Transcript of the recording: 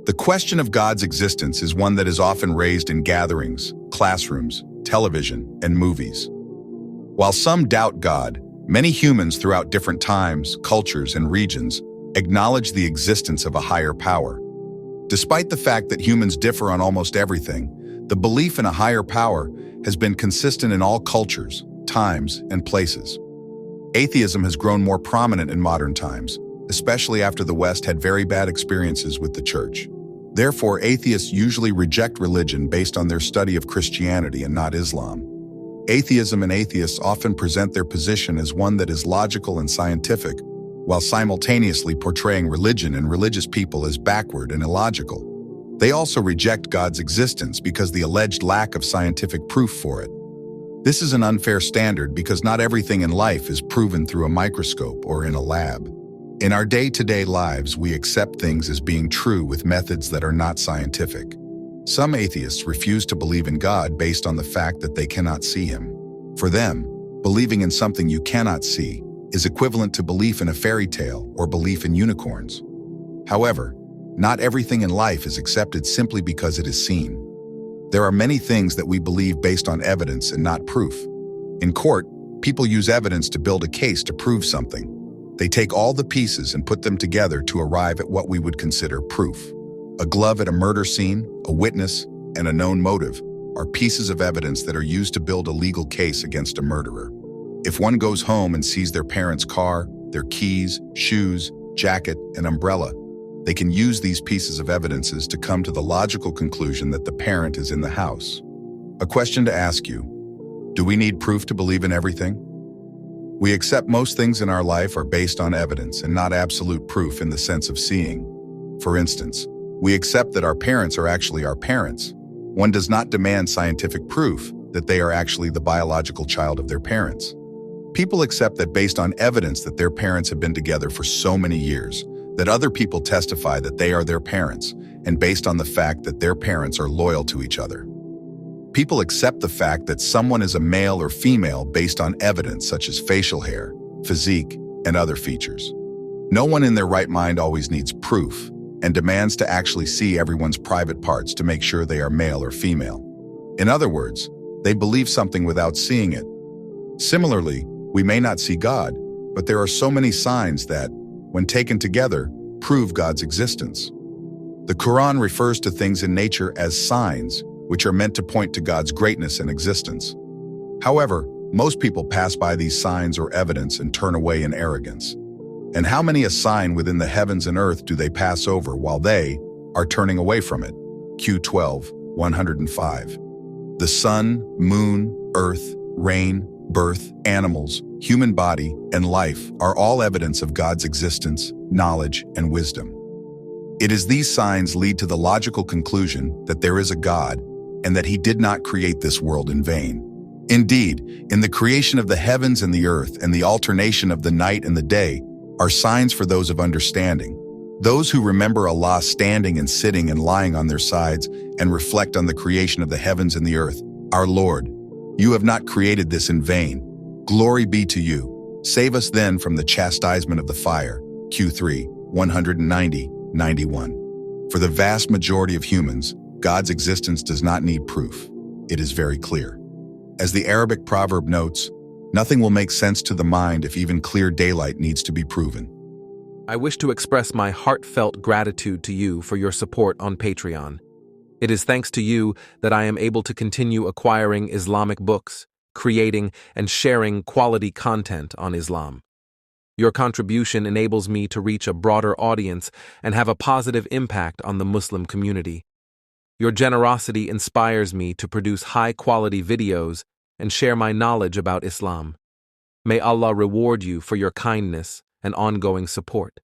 The question of God's existence is one that is often raised in gatherings, classrooms, television, and movies. While some doubt God, many humans throughout different times, cultures, and regions acknowledge the existence of a higher power. Despite the fact that humans differ on almost everything, the belief in a higher power has been consistent in all cultures, times, and places. Atheism has grown more prominent in modern times, especially after the West had very bad experiences with the church. Therefore, atheists usually reject religion based on their study of Christianity and not Islam. Atheism and atheists often present their position as one that is logical and scientific, while simultaneously portraying religion and religious people as backward and illogical. They also reject God's existence because the alleged lack of scientific proof for it. This is an unfair standard because not everything in life is proven through a microscope or in a lab. In our day-to-day lives, we accept things as being true with methods that are not scientific. Some atheists refuse to believe in God based on the fact that they cannot see Him. For them, believing in something you cannot see is equivalent to belief in a fairy tale or belief in unicorns. However, not everything in life is accepted simply because it is seen. There are many things that we believe based on evidence and not proof. In court, people use evidence to build a case to prove something. They take all the pieces and put them together to arrive at what we would consider proof. A glove at a murder scene, a witness, and a known motive are pieces of evidence that are used to build a legal case against a murderer. If one goes home and sees their parents' car, their keys, shoes, jacket, and umbrella, they can use these pieces of evidences to come to the logical conclusion that the parent is in the house. A question to ask you: do we need proof to believe in everything? We accept most things in our life are based on evidence and not absolute proof in the sense of seeing. For instance, we accept that our parents are actually our parents. One does not demand scientific proof that they are actually the biological child of their parents. People accept that based on evidence that their parents have been together for so many years, that other people testify that they are their parents, and based on the fact that their parents are loyal to each other. People accept the fact that someone is a male or female based on evidence such as facial hair, physique, and other features. No one in their right mind always needs proof and demands to actually see everyone's private parts to make sure they are male or female. In other words, they believe something without seeing it. Similarly, we may not see God, but there are so many signs that, when taken together, prove God's existence. The Quran refers to things in nature as signs, which are meant to point to God's greatness and existence. However, most people pass by these signs or evidence and turn away in arrogance. And how many a sign within the heavens and earth do they pass over while they are turning away from it? Q12, 105. The sun, moon, earth, rain, birth, animals, human body, and life are all evidence of God's existence, knowledge, and wisdom. It is these signs lead to the logical conclusion that there is a God and that He did not create this world in vain. Indeed, in the creation of the heavens and the earth and the alternation of the night and the day are signs for those of understanding, those who remember Allah standing and sitting and lying on their sides and reflect on the creation of the heavens and the earth. Our Lord, You have not created this in vain. Glory be to You. Save us then from the chastisement of the fire. Q3, 190, 91. For the vast majority of humans, God's existence does not need proof. It is very clear. As the Arabic proverb notes, nothing will make sense to the mind if even clear daylight needs to be proven. I wish to express my heartfelt gratitude to you for your support on Patreon. It is thanks to you that I am able to continue acquiring Islamic books, creating and sharing quality content on Islam. Your contribution enables me to reach a broader audience and have a positive impact on the Muslim community. Your generosity inspires me to produce high-quality videos and share my knowledge about Islam. May Allah reward you for your kindness and ongoing support.